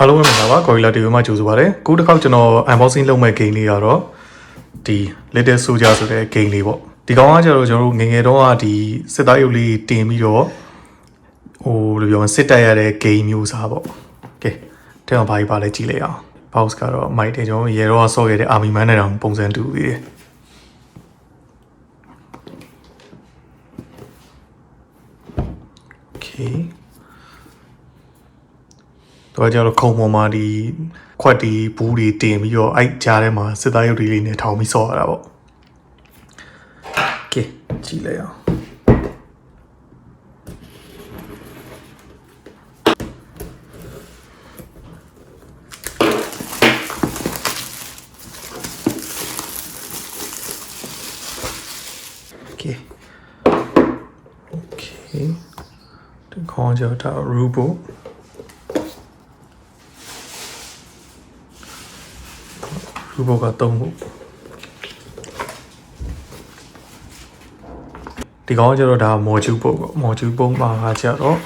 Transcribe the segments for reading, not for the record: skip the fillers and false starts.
အားလုံးပဲမင်္ဂလာပါ Gorilla TV မှာကြိုဆိုပါရစေ။ခုတစ်ခေါက်ကျွန်တော် unboxing လုပ်မဲ့ game လေးကတော့ဒီ Little Soldier ဆိုတဲ့ game လေးပေါ့။ဒီကောင်ကကျတော့ကျွန်တော်တို့ငယ်ငယ်တုန်းကဒီစစ်သားရုပ်လေးတင်ပြီးတော့ဟိုလိုပြောစစ်တက်ရတဲ့ game မျိုးစားပေါ့။ Okay တဲ့အောင်ဘာကြီးပါလဲကြည့်လိုက်အောင်။ Box ကတော့ mic တဲ့ကျွန်တော်ရေတော့ဆော့ခဲ့တဲ့ Army Man နဲ့တောင်ပုံစံတူသေးတယ်။ Okayတော့ကျတော့ခုံပေါ်မှာဒီခွက်ဒီဘူးတွေတင်ပြီးတော့အဲ့ကြားထဲမှာစစ်သားရုပ်တွေလေးနဲ့ထောင်ပြီးဆော့ရတာပေါ့။ Okay ကြည့်လိုက်အောင်Okay Okay ဒီခေါင်းကျတော့ Rubo Rubo က3ခုဒီကောင်ကျတော့ဒါ module ပုံပေါ့ module ပုံမှာကျတော့တော့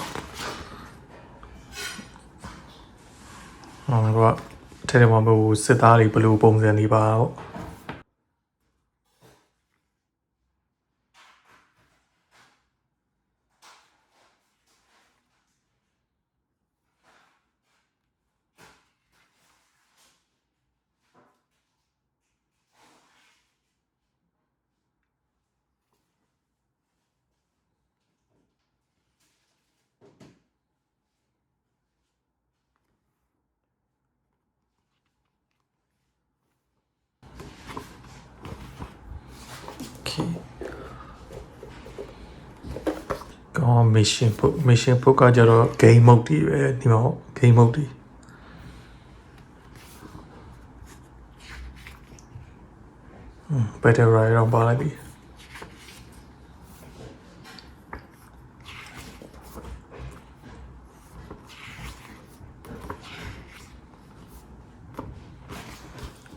ထဲထဲမှာဘို့စစ်သားတွေဘယ်လိုပုံစံတွေပါပေါ့ကောင်း mission book ကကျတော့ game mode တွေပဲဒီမှာ game mode တွေbattle royale တော့ပါလိုက်ပြီ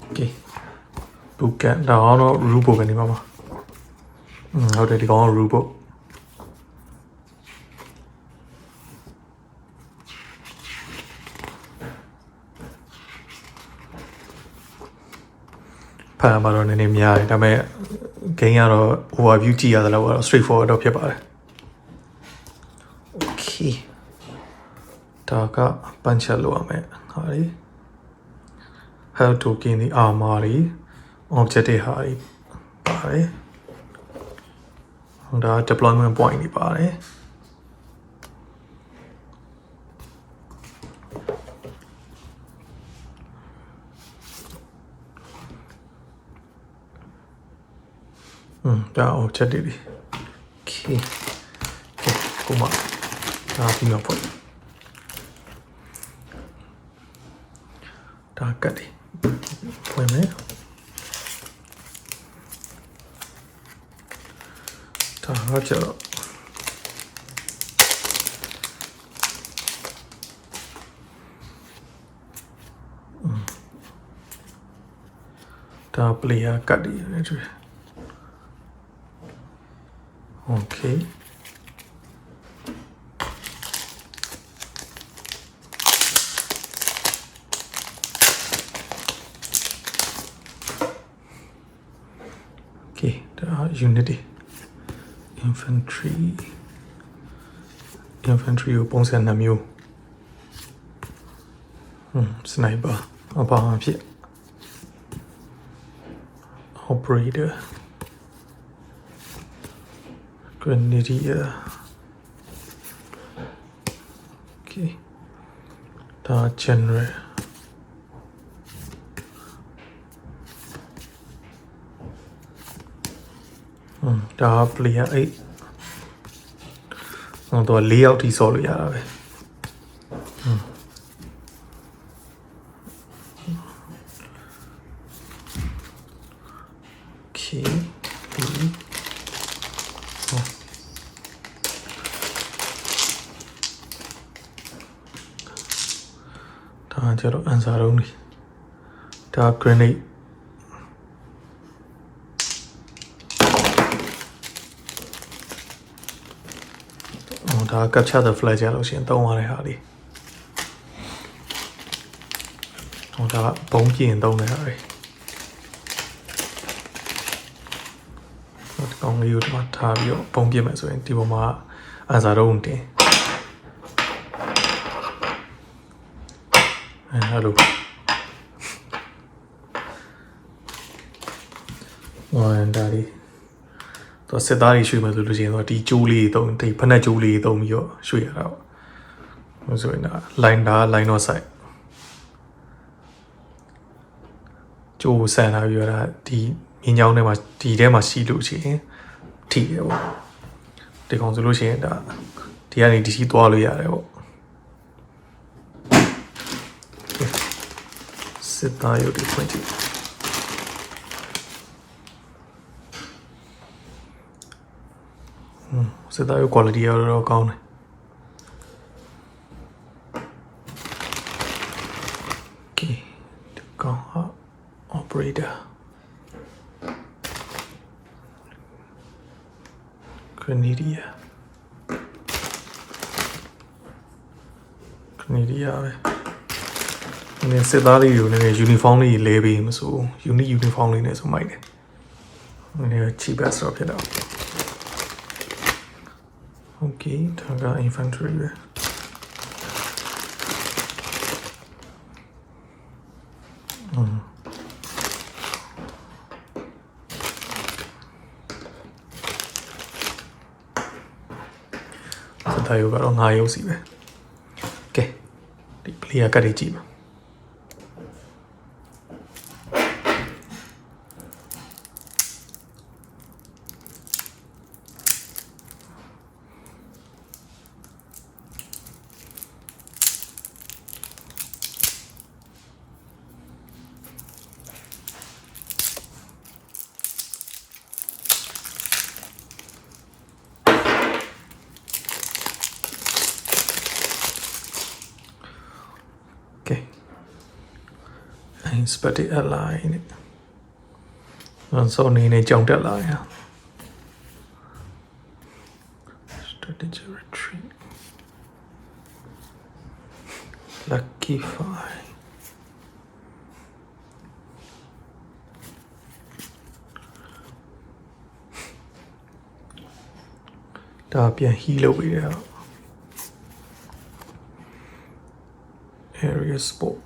Okay book ကတော့ Rubo ပဲနေပါမှာဟုတ်တယ်ဒီကောင်က Ruboဖန်မှာတော့နည်းနည်းများတယ်ဒါပေမဲ့ game ကတော့ overview ကြည့်ရတယ်လို့ကတော့ straightforward တော့ဖြစ်ပါတယ် Okay ဒါက punch လို့ရမယ်ဟာလေ health token ဒီ armor တွေ objective ဟာတွေပါတယ်ဒါ deployment point တွေပါတယ်ဒါ objective တွေ Okay ကိုမဒါပြီးတော့ပေါ့ဒါကတ်တယ်ဝင်မယ်ဒါကကျတော့ဒါ player ကတ်တယ်နေတယ် Okay Okay ဒါ unity infantry ကိုပုံစံ2မျိုးsniper အပါအဖြစ် operator grenadier Okay ဒါ generalဒါ player 8တော့4ယောက်ထိဆော့လို့ရတာပဲOkayဒါကျတော့ answer လုံးနေဒါ grenadeဒါ capture the flag ကြလို့ရှင်သုံးရတဲ့ဟာလေး ဒါဘုံပြင်သုံးနေတာပဲဒီကောင်လေးကိုဒီမှာထားပြီးတော့ဘုံပြင်မယ်ဆိုရင်ဒီပေါ်မှာအန်စာတော့တင်အဲ့လိုဝန်ဒါလေးတော့စစ်သားတွေရွှေ့မယ်ဆိုလို့ရှိရင်တော့ဒီကျိုးလေးသုံးဒီဖက်နှက်ကျိုးလေးသုံးပြီးတော့ရွှေ့ရတာပေါ့ဆိုရင်ဒါ line တော့ site ကျိုးဆန်လာပြီးတော့ဒီမြင်းချောင်းထဲမှာဒီထဲမှာရှိလို့ရှိရင်ထိတယ်ပေါ့ဒီကောင်ဆိုလို့ရှိရင်ဒါဒီကနေဒီစီသွားလို့ရတယ်ပေါ့စစ်သားရုပ်တွေဖွင့်ကြည့်စစ်သားရုပ် quality တော့ကောင်းတယ်โอเคဒီကောင်ဟာ operator Grenadier ပဲနည်းစစ်သားလေးတွေနည်း uniform လေးလဲပေးမဆို unique uniform လေးနဲ့ဆိုမိုက်တယ်နည်း cheap ဆိုဖြစ်တော့ okay ဒါက infantry ပဲစစ်သားရုပ်ကတော့9ရုပ်စီပဲကဲဒီ player ကတ်တွေကြည့်ပါinspected align ဆိုနေနေကြောင်တက်လာရ strategy retreat lucky five ဒါပြန် heal လုပ်ပြီးတော့ area sport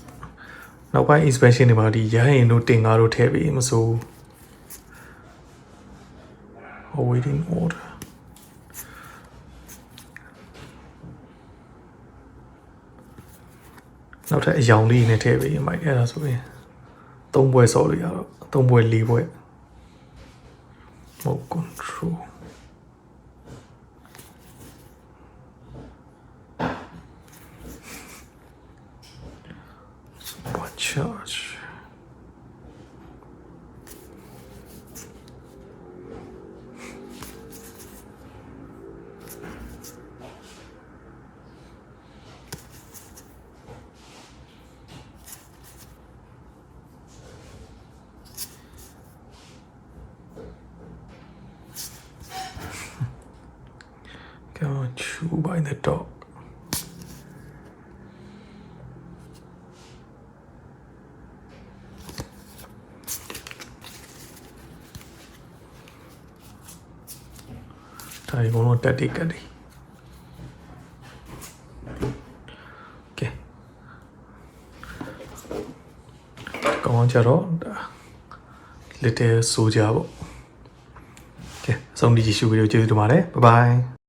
နောက်ပိုင်း expansion တွေမှာဒီရဟရင်တို့တင်ကားတို့ထည့်ပြီးမဆို awaiting order နောက်ထပ်အယောင်လေးနဲ့ထည့်ပြီးမိုက်အဲ့ဒါဆိုရင်3ဘွဲဆော်လို့ရတော့3ဘွဲ4ဘွဲ mode control charge go chew by the dogဒါဒီကောင်တော့တက်တိကတ်တယ်ကဲကောင်းကြတော့ဒါ little soldier ပေါ့ကဲအဆုံးဒီကြည့်ရှုပြီးတော့ကျေးဇူးတင်ပါတယ် bye bye